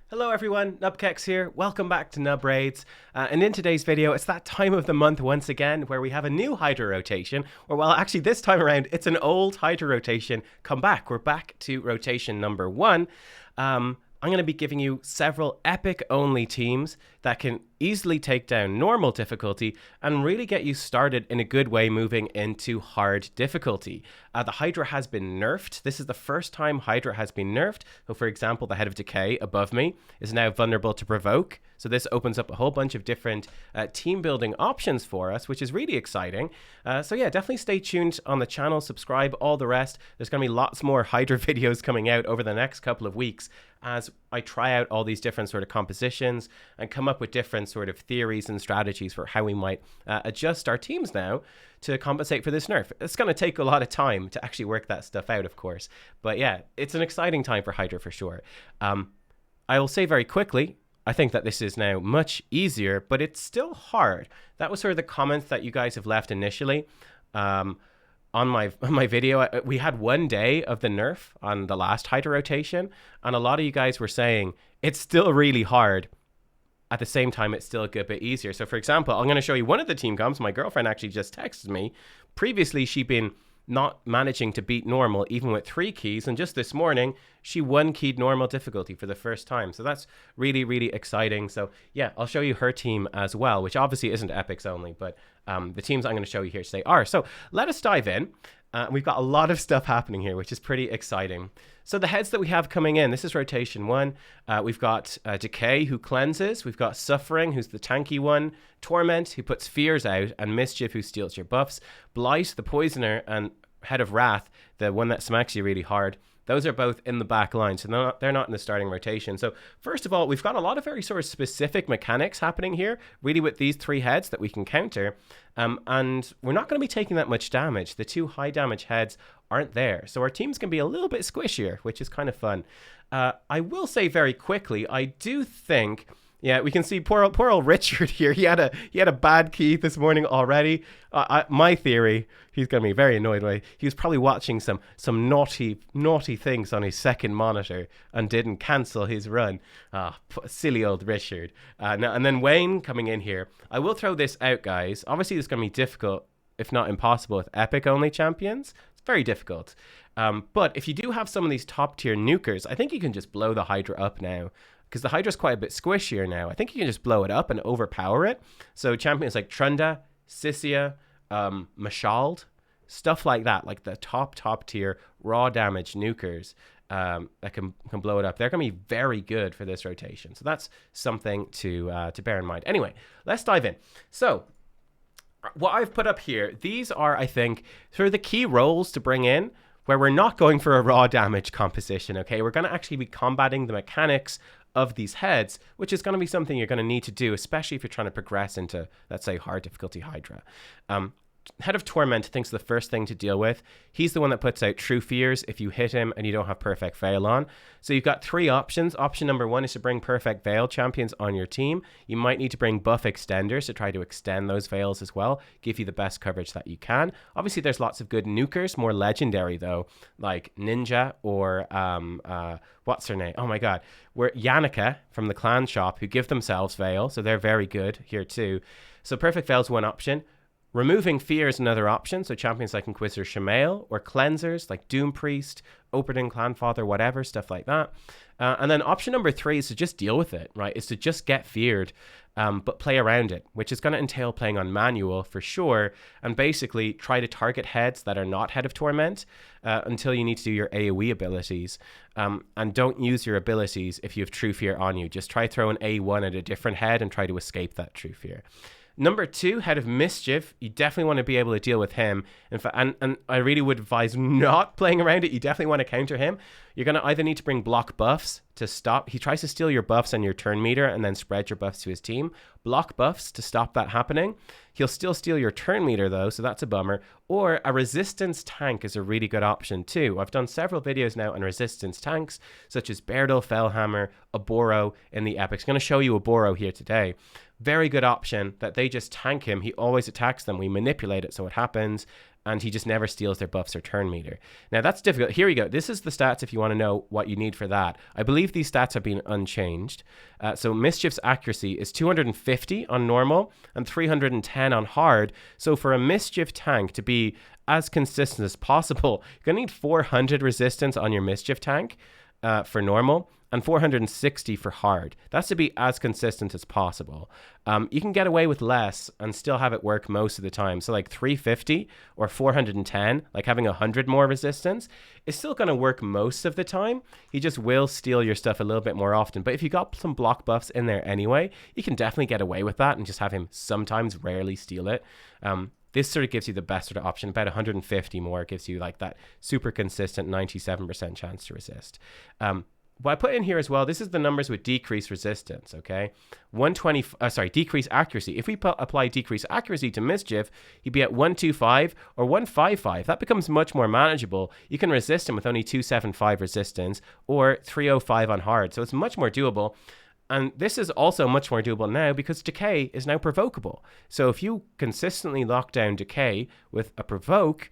Hello everyone, nubkeks here. Welcome back to Nub Raids. And in today's video, it's that time of the month once again where we have a new Hydra rotation. Or well, actually this time around, it's an old Hydra rotation come back. We're back to rotation number 1. I'm going to be giving you several epic only teams that can easily take down normal difficulty and really get you started in a good way moving into hard difficulty. The Hydra has been nerfed. This is the first time Hydra has been nerfed. So for example, the Head of Decay above me is now vulnerable to Provoke. So this opens up a whole bunch of different team building options for us, which is really exciting. So yeah, definitely stay tuned on the channel, subscribe, all the rest. There's going to be lots more Hydra videos coming out over the next couple of weeks as I try out all these different sort of compositions and come up with different sort of theories and strategies for how we might adjust our teams now to compensate for this nerf. It's going to take a lot of time to actually work that stuff out, of course. But yeah, it's an exciting time for Hydra for sure. I will say very quickly, I think that this is now much easier, but it's still hard. That was sort of the comments that you guys have left initially. On my video, we had one day of the nerf on the last Hydra rotation, and a lot of you guys were saying it's still really hard. At the same time, it's still a good bit easier. So for example, I'm going to show you one of the team comps. My girlfriend actually just texted me. Previously, she'd been not managing to beat normal even with 3 keys, and just this morning she 1-keyed normal difficulty for the first time. So that's really, really exciting. So yeah, I'll show you her team as well, which obviously isn't epics only, but the teams I'm going to show you here today are. So let us dive in. We've got a lot of stuff happening here, which is pretty exciting. So the heads that we have coming in, this is rotation 1. We've got Decay, who cleanses. We've got Suffering, who's the tanky one. Torment, who puts fears out. And Mischief, who steals your buffs. Blight, the poisoner. And Head of Wrath, the one that smacks you really hard. Those are both in the back line, so they're not in the starting rotation. So first of all, we've got a lot of very sort of specific mechanics happening here, really with these 3 heads that we can counter. And we're not going to be taking that much damage. The 2 high damage heads aren't there. So our teams can be a little bit squishier, which is kind of fun. I will say very quickly, I do think... Yeah, we can see poor old Richard here. He had a bad key this morning already. My theory, he's going to be very annoyed by. He was probably watching some naughty things on his second monitor and didn't cancel his run. Silly old Richard. Now, and then Wayne coming in here. I will throw this out, guys. Obviously, it's going to be difficult, if not impossible, with epic only champions. It's very difficult. But if you do have some of these top tier nukers, I think you can just blow the Hydra up now. Because the Hydra's quite a bit squishier now. I think you can just blow it up and overpower it. So champions like Trunda, Sissia, Mashald, stuff like that, like the top tier raw damage nukers that can blow it up. They're going to be very good for this rotation. So that's something to bear in mind. Anyway, let's dive in. So what I've put up here, these are, I think, sort of the key roles to bring in where we're not going for a raw damage composition, okay? We're going to actually be combating the mechanics of these heads, which is going to be something you're going to need to do, especially if you're trying to progress into, let's say, hard difficulty Hydra. Head of Torment thinks the first thing to deal with. He's the one that puts out True Fears if you hit him and you don't have Perfect Veil on. So you've got 3 options. Option number 1 is to bring Perfect Veil champions on your team. You might need to bring buff extenders to try to extend those veils as well, give you the best coverage that you can. Obviously, there's lots of good nukers, more legendary though, like Ninja or what's her name? Oh my god, we're Yannicka from the Clan Shop, who give themselves Veil, so they're very good here too. So Perfect Veil is one option. Removing Fear is another option, so champions like Inquisitor Shamail, or cleansers like Doom Priest, Operdin, Clanfather, whatever, stuff like that. And then option number 3 is to just deal with it, right? Is to just get feared, but play around it, which is going to entail playing on manual for sure, and basically try to target heads that are not Head of Torment until you need to do your AoE abilities. And don't use your abilities if you have True Fear on you. Just try throwing A1 at a different head and try to escape that True Fear. Number 2, Head of Mischief. You definitely want to be able to deal with him. In fact, and I really would advise not playing around it. You definitely want to counter him. You're going to either need to bring block buffs to stop. He tries to steal your buffs and your turn meter and then spread your buffs to his team. Block buffs to stop that happening. He'll still steal your turn meter though, so that's a bummer. Or a resistance tank is a really good option too. I've done several videos now on resistance tanks, such as Berdal, Fellhammer, Oboro in the Epics. I'm going to show you Oboro here today. Very good option that they just tank him. He always attacks them. We manipulate it so it happens. and he just never steals their buffs or turn meter. Now that's difficult. Here we go. This is the stats if you want to know what you need for that. I believe these stats have been unchanged. So Mischief's accuracy is 250 on normal and 310 on hard. So for a Mischief tank to be as consistent as possible, you're going to need 400 resistance on your Mischief tank for normal, and 460 for hard. That's to be as consistent as possible. You can get away with less and still have it work most of the time. So like 350 or 410, like having 100 more resistance, is still going to work most of the time. He just will steal your stuff a little bit more often. But if you got some block buffs in there anyway, you can definitely get away with that and just have him sometimes rarely steal it. This sort of gives you the best sort of option. About 150 more gives you like that super consistent 97% chance to resist. What I put in here as well, this is the numbers with decreased resistance, okay? Decreased accuracy. If we apply decreased accuracy to Mischief, he'd be at 125 or 155. That becomes much more manageable. You can resist him with only 275 resistance or 305 on hard. So it's much more doable. And this is also much more doable now because Decay is now provocable. So if you consistently lock down Decay with a provoke,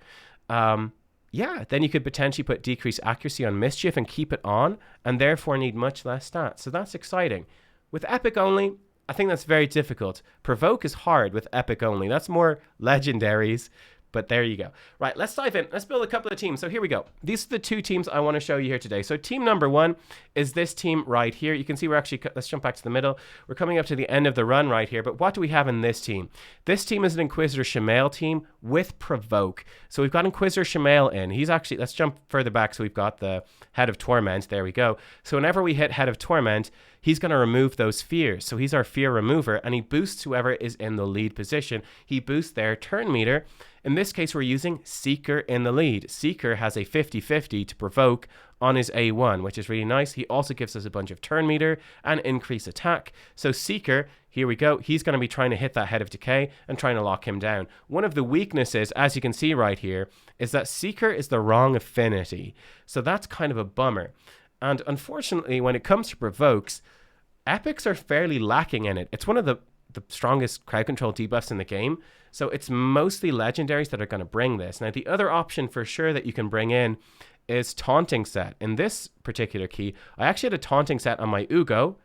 then you could potentially put decreased accuracy on Mischief and keep it on, and therefore need much less stats. So that's exciting. With Epic only, I think that's very difficult. Provoke is hard with Epic only. That's more legendaries, but there you go. Right, let's dive in. Let's build a couple of teams. So here we go. These are the two teams I want to show you here today. So team number one is this team right here. You can see we're actually, let's jump back to the middle. We're coming up to the end of the run right here, but what do we have in this team? This team is an Inquisitor Shamail team with Provoke. So we've got Inquisitor Shamail in. He's actually, let's jump further back. So we've got the Head of Torment. There we go. So whenever we hit Head of Torment, he's going to remove those fears. So he's our fear remover, and he boosts whoever is in the lead position. He boosts their turn meter. In this case, we're using Seeker in the lead. Seeker has a 50-50 to provoke on his A1, which is really nice. He also gives us a bunch of turn meter and increase attack. So Seeker, here we go. He's going to be trying to hit that Head of Decay and trying to lock him down. One of the weaknesses, as you can see right here, is that Seeker is the wrong affinity. So that's kind of a bummer. And unfortunately, when it comes to provokes, epics are fairly lacking in it. It's one of the strongest crowd control debuffs in the game. So it's mostly legendaries that are going to bring this. Now, the other option for sure that you can bring in is Taunting Set. In this particular key, I actually had a Taunting Set on my Ugo.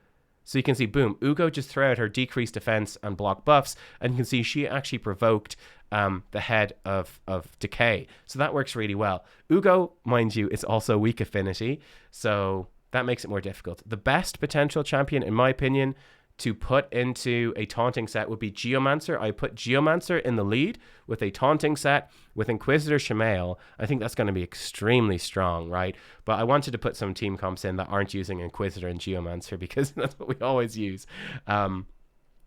So you can see, boom, Ugo just threw out her decreased defense and block buffs. And you can see she actually provoked the Head of Decay. So that works really well. Ugo, mind you, is also weak affinity. So that makes it more difficult. The best potential champion, in my opinion, to put into a taunting set would be Geomancer. I put Geomancer in the lead with a taunting set with Inquisitor Shamail. I think that's going to be extremely strong, right? But I wanted to put some team comps in that aren't using Inquisitor and Geomancer because that's what we always use. But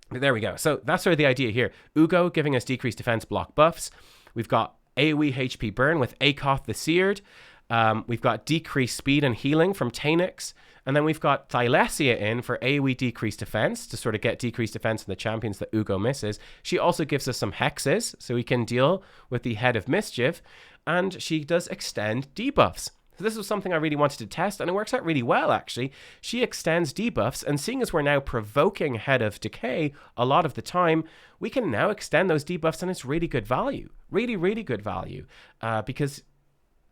there we go. So that's sort of the idea here. Ugo giving us decreased defense block buffs. We've got AoE HP burn with Akoth the Seared. We've got decreased speed and healing from Tanix. And then we've got Thylesia in for AoE decreased defense to sort of get decreased defense in the champions that Ugo misses. She also gives us some hexes so we can deal with the Head of Mischief. And she does extend debuffs. So this was something I really wanted to test, and it works out really well, actually. She extends debuffs, and seeing as we're now provoking Head of Decay a lot of the time, we can now extend those debuffs, and it's really good value. Really, really good value. Because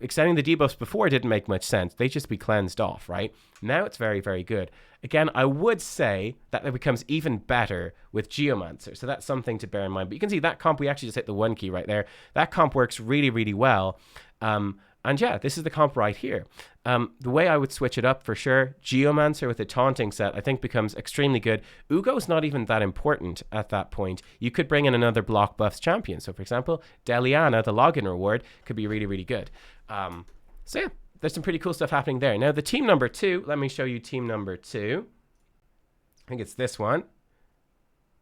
extending the debuffs before didn't make much sense. They'd just be cleansed off, right? Now it's very, very good. Again, I would say that it becomes even better with Geomancer. So that's something to bear in mind. But you can see that comp, we actually just hit the 1 key right there. That comp works really, really well. And yeah, this is the comp right here. The way I would switch it up for sure, Geomancer with a taunting set, I think becomes extremely good. Ugo's not even that important at that point. You could bring in another block buffs champion. So for example, Deliana, the login reward, could be really, really good. So yeah, there's some pretty cool stuff happening there. Now the team number 2, let me show you team number 2. I think it's this one.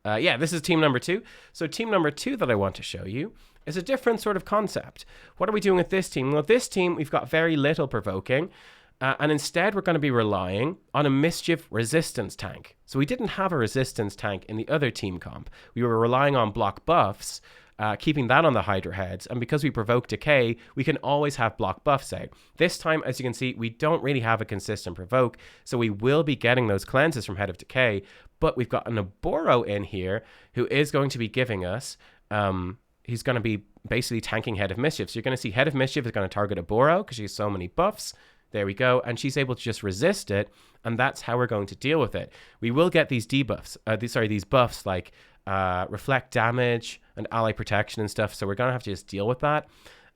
Yeah, this is team number 2. So team number 2 that I want to show you is a different sort of concept. What are we doing with this team? Well, this team, we've got very little provoking, and instead we're going to be relying on a Mischief resistance tank. So we didn't have a resistance tank in the other team comp. We were relying on block buffs, keeping that on the Hydra heads, and because we provoke Decay, we can always have block buffs out. This time, as you can see, we don't really have a consistent provoke, so we will be getting those cleanses from Head of Decay, but we've got an Oboro in here who is going to be giving us, he's going to be basically tanking Head of Mischief. So you're going to see Head of Mischief is going to target a Boro because she has so many buffs. There we go. And she's able to just resist it. And that's how we're going to deal with it. We will get these debuffs, these buffs like reflect damage and ally protection and stuff. So we're going to have to just deal with that.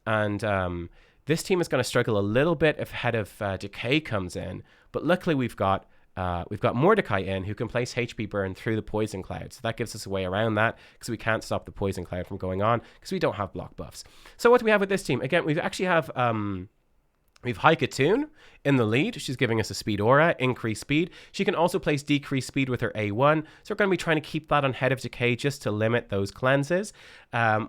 And this team is going to struggle a little bit if Head of Decay comes in. But luckily we've got Mordecai in who can place HP burn through the poison cloud. So that gives us a way around that because we can't stop the poison cloud from going on because we don't have block buffs. So what do we have with this team? Again, we actually have we've Haikatoon in the lead. She's giving us a speed aura, increased speed. She can also place decreased speed with her A1. So we're going to be trying to keep that on Head of Decay just to limit those cleanses.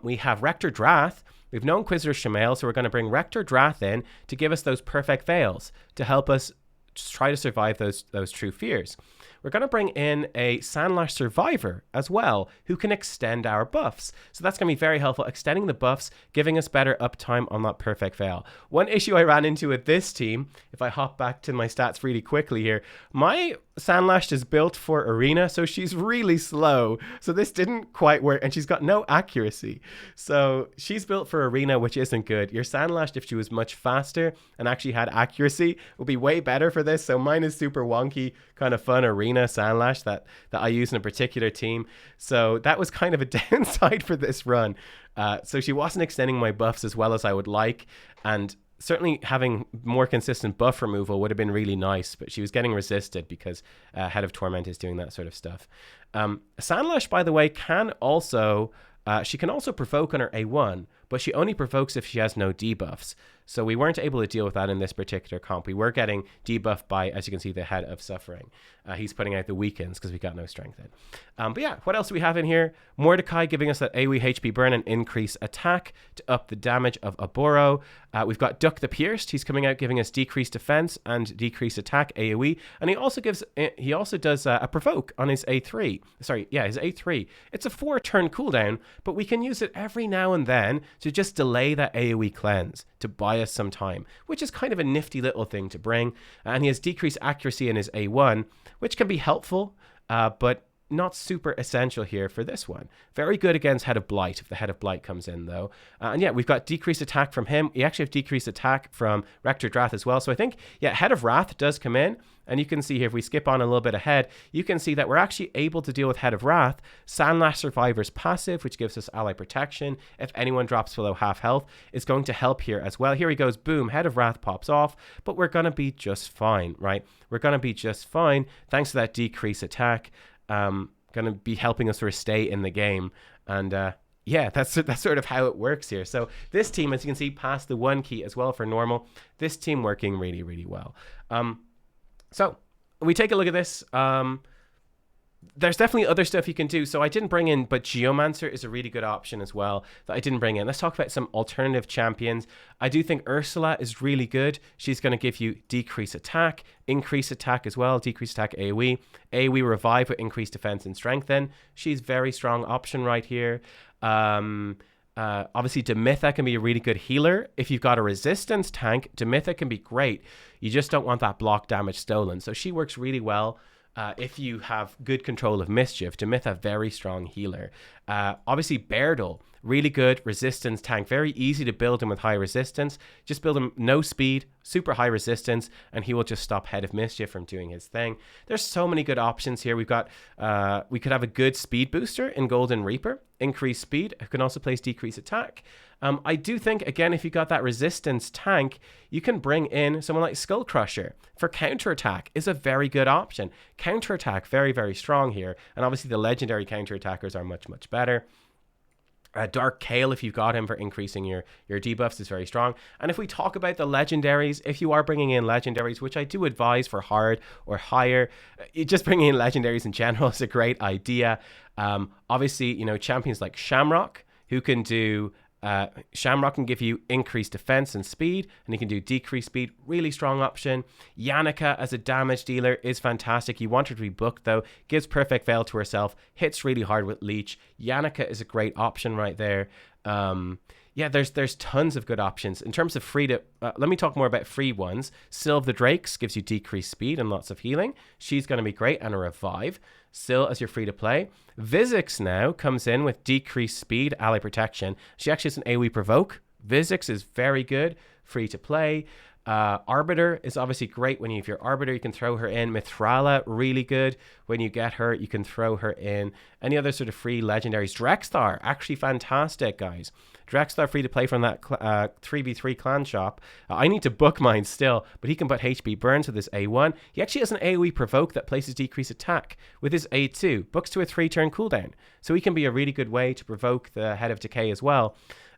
We have Rector Drath. We've no Inquisitor Shamael, so we're going to bring Rector Drath in to give us those perfect fails to help us just try to survive those true fears. We're going to bring in a Sandlash Survivor as well, who can extend our buffs. So that's going to be very helpful, extending the buffs, giving us better uptime on that perfect fail. One issue I ran into with this team, if I hop back to my stats really quickly here, my Sandlash is built for Arena, so she's really slow. So this didn't quite work, and she's got no accuracy. So she's built for Arena, which isn't good. Your Sandlash, if she was much faster and actually had accuracy, would be way better for this. So mine is super wonky, kind of fun Arena Sandlash that I use in a particular team. So that was kind of a downside for this run. So she wasn't extending my buffs as well as I would like, and certainly having more consistent buff removal would have been really nice, but she was getting resisted because Head of Torment is doing that sort of stuff. Sandlash, by the way, can also she can also provoke on her A1, but she only provokes if she has no debuffs. So we weren't able to deal with that in this particular comp. We were getting debuffed by, as you can see, the Head of Suffering. He's putting out the weakens because we got no strength in. But yeah, what else do we have in here? Mordecai giving us that AoE HP burn and increase attack to up the damage of a Boro. We've got Duck the Pierced. He's coming out giving us decreased defense and decreased attack AoE. And he also does a provoke on his A3. Sorry, yeah, his A3. It's a 4-turn cooldown, but we can use it every now and then to just delay that AoE cleanse to buy us some time, which is kind of a nifty little thing to bring. And he has decreased accuracy in his A1, which can be helpful, but not super essential here for this one. Very good against Head of Blight if the Head of Blight comes in though. And yeah, we've got decreased attack from him. We actually have decreased attack from Rector Drath as well. So I think, yeah, Head of Wrath does come in. And you can see here, if we skip on a little bit ahead, you can see that we're actually able to deal with Head of Wrath. Sandlash Survivor's passive, which gives us ally protection. If anyone drops below half health, is going to help here as well. Here he goes, boom, Head of Wrath pops off, but we're going to be just fine, right? We're going to be just fine thanks to that decreased attack. Going to be helping us sort of stay in the game. And yeah, that's sort of how it works here. So this team, as you can see, passed the 1 key as well for normal. This team working really, really well. So we take a look at this. There's definitely other stuff you can do. So I didn't bring in, but Geomancer is a really good option as well that I didn't bring in. Let's talk about some alternative champions. I do think Ursula is really good. She's going to give you decrease attack, increase attack as well, decrease attack AoE. AoE revive with increased defense and strengthen. She's very strong option right here. Obviously Demitha can be a really good healer. If you've got a resistance tank, Demitha can be great. You just don't want that block damage stolen. So she works really well. If you have good control of Mischief, Demitha, very strong healer. Obviously Berdal, really good resistance tank. Very easy to build him with high resistance. Just build him no speed, super high resistance, and he will just stop Head of Mischief from doing his thing. There's so many good options here. We've got, we could have a good speed booster in Golden Reaper. Increase speed, who can also place decrease attack. I do think, again, if you got that resistance tank, you can bring in someone like Skull Crusher for counterattack is a very good option. Counterattack, very, very strong here. And obviously the legendary counterattackers are much, much better. Dark Kale, if you've got him for increasing your debuffs, is very strong. And if we talk about the legendaries, if you are bringing in legendaries, which I do advise for hard or higher, just bringing in legendaries in general is a great idea. Obviously, you know, champions like Shamrock, who can do... Shamrock can give you increased defense and speed, and he can do decreased speed. Really strong option. Yannicka as a damage dealer is fantastic. You want her to be booked though. Gives perfect veil to herself. Hits really hard with leech. Yannicka is a great option right there. Yeah, there's tons of good options in terms of free to. Let me talk more about free ones. Syl of the Drakes gives you decreased speed and lots of healing. She's going to be great, and a revive. Syl as your free to play. Vizix now comes in with decreased speed, ally protection. She actually has an AoE provoke. Vizix is very good, free to play. Arbiter is obviously great. When you have your Arbiter, you can throw her in. Mithrala, really good. When you get her, you can throw her in. Any other sort of free legendaries? Drexthar, actually fantastic, guys. Drexthar free to play from that 3v3 clan shop. I need to book mine still, but he can put HP burns with his A1. He actually has an AoE provoke that places decreased attack with his A2. Books to a 3-turn cooldown. So he can be a really good way to provoke the Head of Decay as well.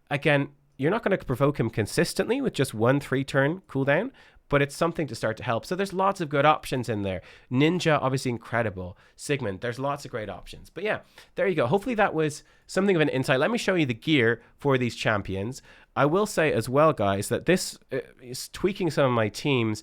Again, you're not going to provoke him consistently with just 1 3-turn cooldown, but it's something to start to help. So there's lots of good options in there. Ninja, obviously incredible. Sigmund, there's lots of great options. But yeah, there you go. Hopefully that was something of an insight. Let me show you the gear for these champions. I will say as well, guys, that this is tweaking some of my teams.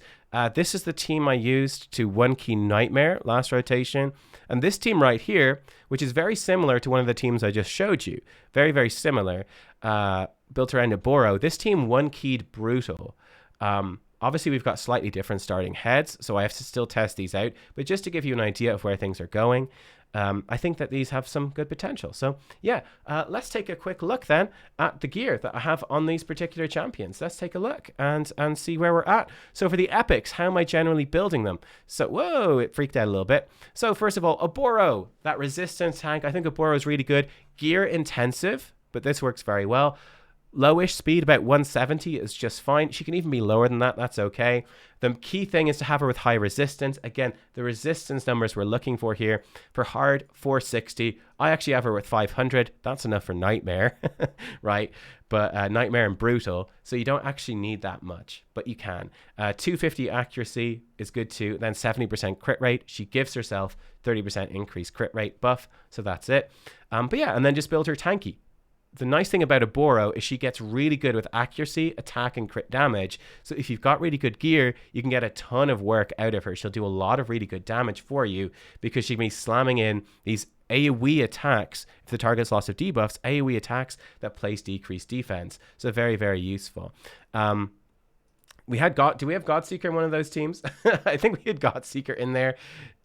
This is the team I used to 1-key Nightmare last rotation. And this team right here, which is very similar to one of the teams I just showed you. Very, very similar. Built around a Boro. This team 1-keyed Brutal. Obviously, we've got slightly different starting heads, so I have to still test these out. But just to give you an idea of where things are going, I think that these have some good potential. So yeah, let's take a quick look then at the gear that I have on these particular champions. Let's take a look and see where we're at. So for the epics, how am I generally building them? So, whoa, it freaked out a little bit. So first of all, a Boro, that resistance tank. I think a Boro is really good. Gear intensive, but this works very well. Lowish speed, about 170 is just fine. She can even be lower than that. That's okay. The key thing is to have her with high resistance. Again, the resistance numbers we're looking for here. For hard, 460. I actually have her with 500. That's enough for Nightmare, right? But Nightmare and Brutal. So you don't actually need that much, but you can. 250 accuracy is good too. Then 70% crit rate. She gives herself 30% increased crit rate buff. So that's it. But yeah, and then just build her tanky. The nice thing about a Boro is she gets really good with accuracy, attack, and crit damage. So if you've got really good gear, you can get a ton of work out of her. She'll do a lot of really good damage for you because she can be slamming in these AoE attacks. If the target's loss of debuffs, AoE attacks that place decreased defense. So very, very useful. Do we have Godseeker in one of those teams? I think we had Godseeker in there.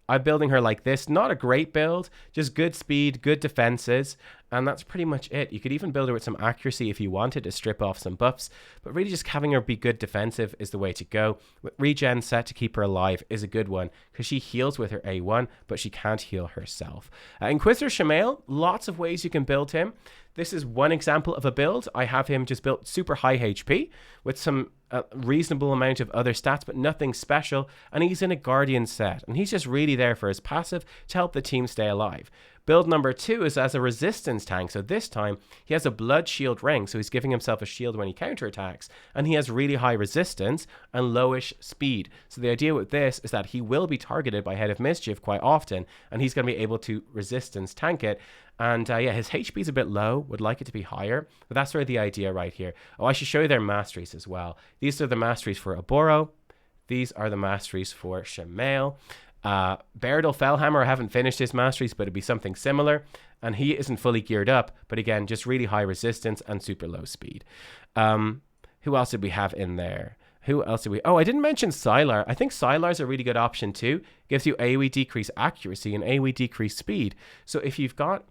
I'm building her like this. Not a great build, just good speed, good defenses, and that's pretty much it. You could even build her with some accuracy if you wanted to strip off some buffs, but really just having her be good defensive is the way to go. With regen set to keep her alive is a good one because she heals with her A1, but she can't heal herself. Inquisitor Shamail, lots of ways you can build him. This is one example of a build. I have him just built super high HP with some reasonable amount of other stats, but nothing special. And he's in a Guardian set, and he's just really there for his passive to help the team stay alive. Build number 2 is as a resistance tank. So this time he has a blood shield ring. So he's giving himself a shield when he counterattacks, and he has really high resistance and lowish speed. So the idea with this is that he will be targeted by Head of Mischief quite often, and he's going to be able to resistance tank it. And yeah, his HP is a bit low, would like it to be higher, but that's sort of the idea right here. Oh, I should show you their masteries as well. These are the masteries for Oboro. These are the masteries for Shamail. Berdal Fellhammer, I haven't finished his masteries, but it'd be something similar. And he isn't fully geared up, but again, just really high resistance and super low speed. Who else did we have in there? Who else did we... Oh, I didn't mention Sylar. I think Sylar's a really good option too. Gives you AoE decrease accuracy and AoE decrease speed. So if you've got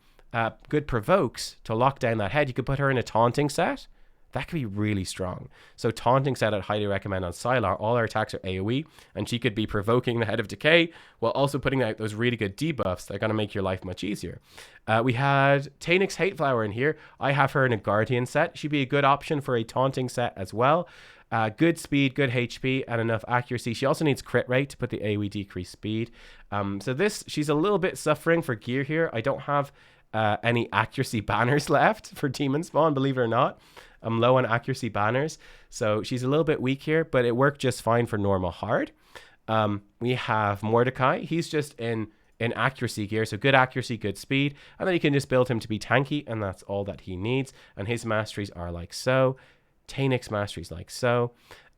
good provokes to lock down that head, you could put her in a taunting set. That could be really strong. So taunting set I'd highly recommend on Sylar. All our attacks are AoE, and she could be provoking the Head of Decay while also putting out those really good debuffs that are going to make your life much easier. We had Taenix Hateflower in here. I have her in a Guardian set. She'd be a good option for a taunting set as well. Good speed, good HP, and enough accuracy. She also needs crit rate to put the AoE decrease speed. So she's a little bit suffering for gear here. I don't have any accuracy banners left for Demon Spawn, believe it or not. I'm low on accuracy banners, so she's a little bit weak here, but it worked just fine for normal hard. We have Mordecai. He's just in accuracy gear, so good accuracy, good speed, and then you can just build him to be tanky, and that's all that he needs. And his masteries are like so. Taenix masteries like so.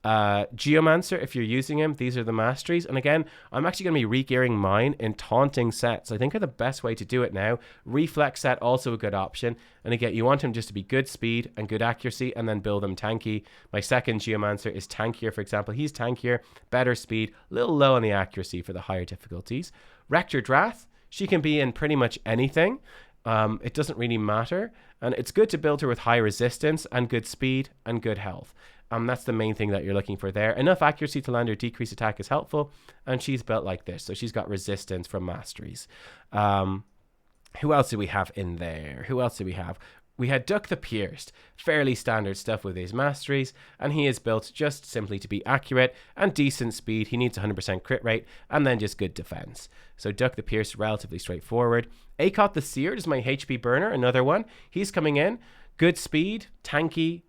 Geomancer, if you're using him, these are the masteries. And again, I'm actually going to be re-gearing mine in taunting sets. I think are the best way to do it now. Reflex set, also a good option. And again, you want him just to be good speed and good accuracy, and then build him tanky. My second Geomancer is tankier, for example. He's tankier, better speed, a little low on the accuracy for the higher difficulties. Rector Drath, she can be in pretty much anything. It doesn't really matter. And it's good to build her with high resistance and good speed and good health. That's the main thing that you're looking for there. Enough accuracy to land her decreased attack is helpful. And she's built like this. So she's got resistance from masteries. Who else do we have in there? Who else do we have? We had Duck the Pierced. Fairly standard stuff with his masteries. And he is built just simply to be accurate and decent speed. He needs 100% crit rate and then just good defense. So Duck the Pierced, relatively straightforward. Acot the Seared is my HP burner, another one. He's coming in. Good speed, tanky.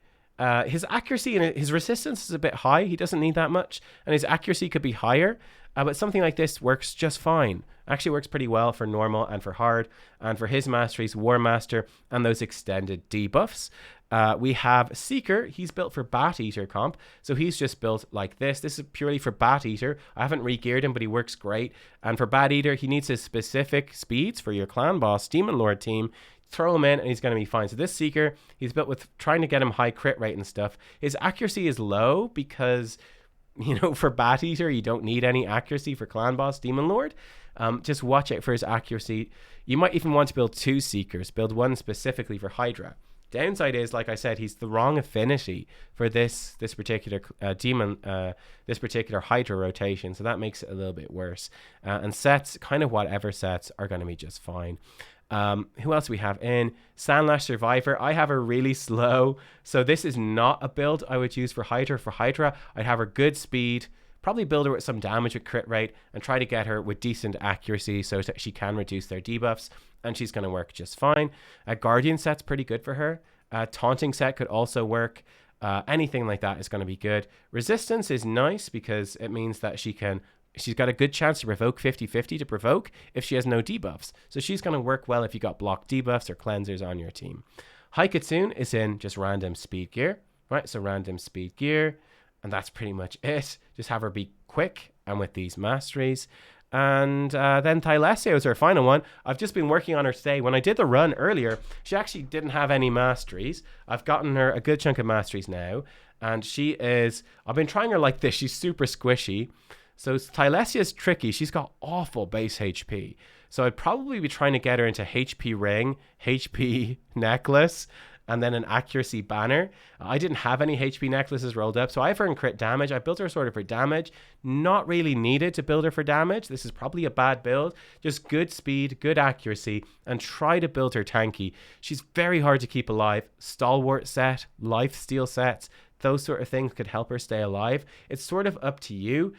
His accuracy and his resistance is a bit high. He doesn't need that much. And his accuracy could be higher. But something like this works just fine. Actually works pretty well for normal and for hard. And for his masteries, War Master and those extended debuffs. We have Seeker. He's built for Bat Eater comp. So he's just built like this. This is purely for Bat Eater. I haven't re-geared him, but he works great. And for Bat Eater, he needs his specific speeds for your Clan Boss Demon Lord team. Throw him in and he's going to be fine. So this Seeker, he's built with trying to get him high crit rate and stuff. His accuracy is low because, you know, for Bat Eater, you don't need any accuracy for Clan Boss Demon Lord. Just watch out for his accuracy. You might even want to build two Seekers. Build one specifically for Hydra. Downside is, like I said, he's the wrong affinity for this particular this particular Hydra rotation. So that makes it a little bit worse. And sets, kind of whatever sets, are going to be just fine. Who else do we have in? Sandlash Survivor. I have her really slow, so this is not a build I would use for Hydra. For Hydra, I'd have her good speed, probably build her with some damage with crit rate, and try to get her with decent accuracy so that she can reduce their debuffs, and she's going to work just fine. Guardian set's pretty good for her. Taunting set could also work. Anything like that is going to be good. Resistance is nice because it means that she's got a good chance to provoke 50-50 to provoke if she has no debuffs. So she's going to work well if you got blocked debuffs or cleansers on your team. Haikatsun is in just random speed gear, right? So random speed gear, and that's pretty much it. Just have her be quick and with these masteries. And then Thylesio is her final one. I've just been working on her today. When I did the run earlier, she actually didn't have any masteries. I've gotten her a good chunk of masteries now. And I've been trying her like this. She's super squishy. So Thylesia is tricky. She's got awful base HP. So I'd probably be trying to get her into HP ring, HP necklace, and then an accuracy banner. I didn't have any HP necklaces rolled up, so I have her in crit damage. I built her sort of for damage. Not really needed to build her for damage. This is probably a bad build. Just good speed, good accuracy, and try to build her tanky. She's very hard to keep alive. Stalwart set, lifesteal sets, those sort of things could help her stay alive. It's sort of up to you.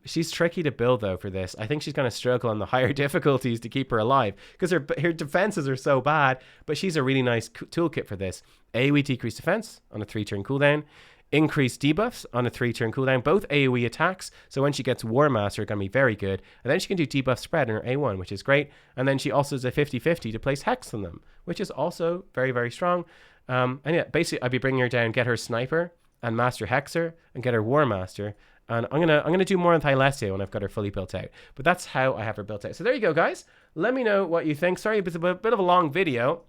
She's tricky to build though for this. I think she's going to struggle on the higher difficulties to keep her alive because her defenses are so bad, but she's a really nice toolkit for this. AoE decreased defense on a 3-turn cooldown, increased debuffs on a 3-turn cooldown, both AoE attacks. So when she gets War Master, going to be very good. And then she can do debuff spread in her A1, which is great. And then she also does a 50-50 to place Hex on them, which is also very, very strong. And yeah, basically I'd be bringing her down, get her Sniper and Master Hexer and get her War Master. And I'm gonna do more on Thylesio when I've got her fully built out. But that's how I have her built out. So there you go, guys. Let me know what you think. Sorry, it's a bit of a long video.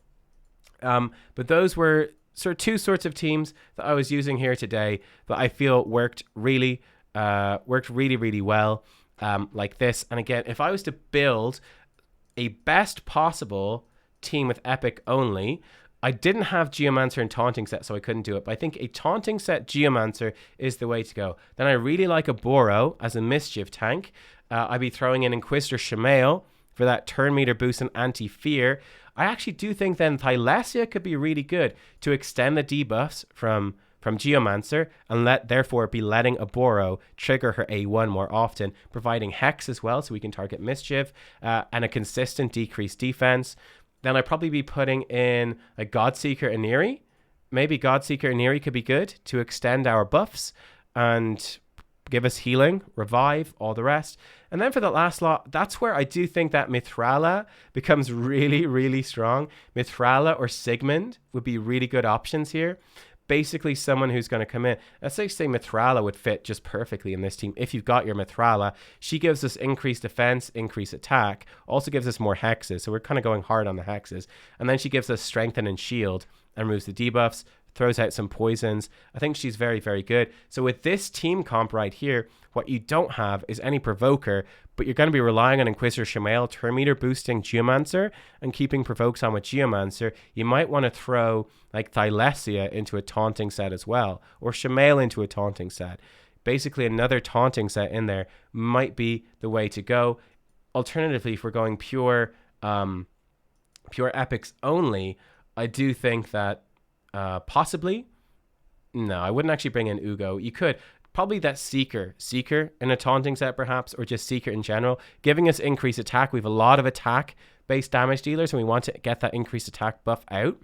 But those were sort of two sorts of teams that I was using here today that I feel worked really, really well, like this. And again, if I was to build a best possible team with Epic only, I didn't have Geomancer and Taunting set, so I couldn't do it. But I think a Taunting set Geomancer is the way to go. Then I really like a Boro as a Mischief tank. I'd be throwing in Inquisitor Shamael for that turn meter boost and anti-fear. I actually do think then Thylesia could be really good to extend the debuffs from Geomancer and therefore be letting a Boro trigger her A1 more often, providing Hex as well so we can target Mischief and a consistent decreased defense. Then I'd probably be putting in a Godseeker Iniri. Maybe Godseeker Iniri could be good to extend our buffs and give us healing, revive, all the rest. And then for the last lot, that's where I do think that Mithrala becomes really, really strong. Mithrala or Sigmund would be really good options here. basically someone who's going to come in. Let's say Mithrala would fit just perfectly in this team. If you've got your Mithrala, she gives us increased defense, increased attack, also gives us more hexes. So we're kind of going hard on the hexes. And then she gives us strengthen and shield and removes the debuffs, throws out some poisons. I think she's very, very good. So with this team comp right here, what you don't have is any Provoker, but you're going to be relying on Inquisitor Shamail, turn meter boosting Geomancer, and keeping provokes on with Geomancer. You might want to throw like Thylesia into a taunting set as well, or Shamail into a taunting set. Basically, another taunting set in there might be the way to go. Alternatively, if we're going pure epics only, I do think that possibly, no, I wouldn't actually bring in Ugo. You could probably that Seeker in a taunting set perhaps, or just Seeker in general, giving us increased attack. We have a lot of attack based damage dealers and we want to get that increased attack buff out,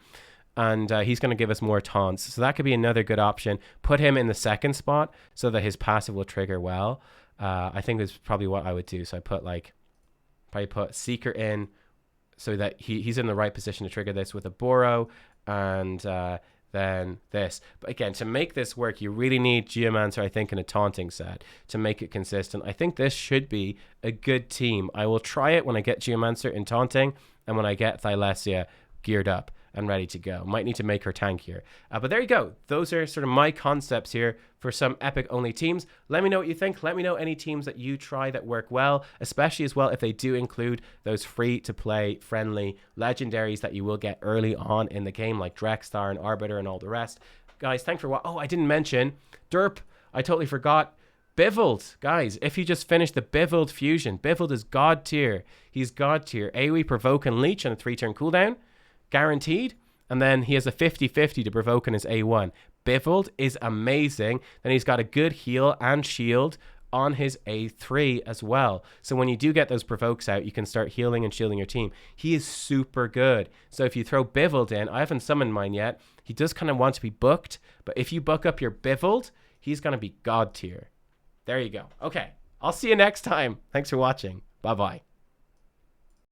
and he's going to give us more taunts, so that could be another good option. Put him in the second spot so that his passive will trigger well. I think that's probably what I would do. So I probably put Seeker in so that he's in the right position to trigger this with a Boro, and then this. But again, to make this work, you really need Geomancer, I think, in a taunting set to make it consistent. I think this should be a good team. I will try it when I get Geomancer in taunting and when I get Thylesia geared up and ready to go. Might need to make her tankier. But there you go. Those are sort of my concepts here for some epic only teams. Let me know what you think. Let me know any teams that you try that work well, especially as well if they do include those free to play friendly legendaries that you will get early on in the game, like Drexstar and Arbiter and all the rest. Guys, thanks for watching. Oh, I didn't mention Derp. I totally forgot. Bivald, guys, if you just finished the Bivald fusion, Bivald is god tier. He's god tier. AoE, provoke, and leech on a 3-turn cooldown. Guaranteed. And then he has a 50-50 to provoke on his A1. Bivald is amazing. Then he's got a good heal and shield on his A3 as well. So when you do get those provokes out, you can start healing and shielding your team. He is super good. So if you throw Bivald in, I haven't summoned mine yet. He does kind of want to be booked, but if you book up your Bivald, he's going to be god tier. There you go. Okay, I'll see you next time. Thanks for watching. Bye-bye.